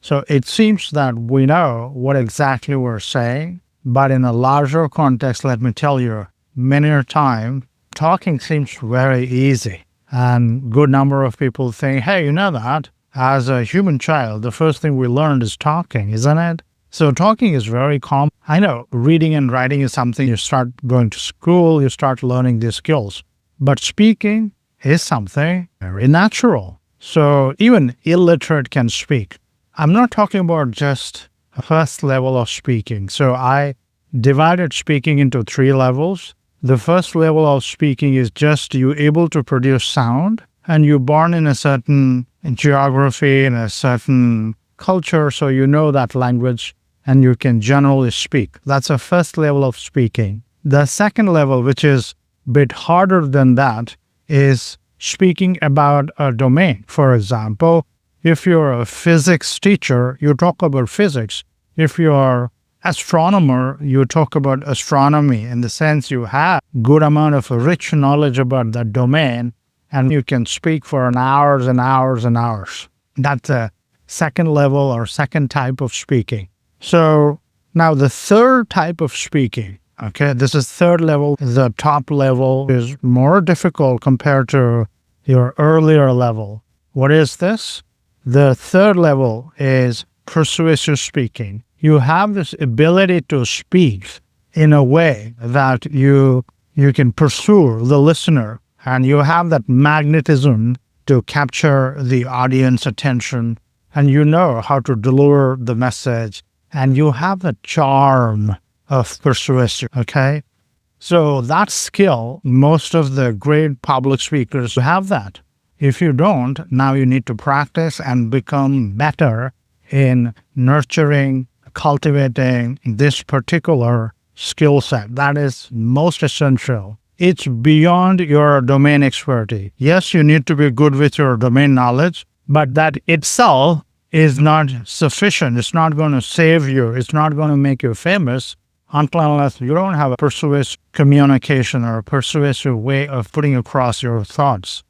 So it seems that we know what exactly we're saying, but in a larger context, let me tell you, many a time, talking seems very easy. And good number of people think, hey, you know that? As a human child, the first thing we learned is talking, isn't it? So talking is very common. I know reading and writing is something you start going to school, you start learning these skills. But speaking is something very natural. So even illiterate can speak. I'm not talking about just a first level of speaking. So I divided speaking into 3 levels. The first level of speaking is just you able to produce sound, and you're born in a certain geography, in a certain culture, so you know that language and you can generally speak. That's a first level of speaking. The second level, which is a bit harder than that, is speaking about a domain. For example, if you're a physics teacher, you talk about physics. If you're astronomer, you talk about astronomy, in the sense you have good amount of rich knowledge about that domain, and you can speak for hours and hours and hours. That's a second level or second type of speaking. So now the third type of speaking, okay, this is third level. The top level is more difficult compared to your earlier level. What is this? The third level is persuasive speaking. You have this ability to speak in a way that you can pursue the listener, and you have that magnetism to capture the audience attention, and you know how to deliver the message, and you have the charm of persuasion, okay? So that skill, most of the great public speakers have that. If you don't, now you need to practice and become better in nurturing, cultivating this particular skill set. That is most essential. It's beyond your domain expertise. Yes, you need to be good with your domain knowledge, but that itself is not sufficient. It's not going to save you. It's not going to make you famous unless you don't have a persuasive communication or a persuasive way of putting across your thoughts.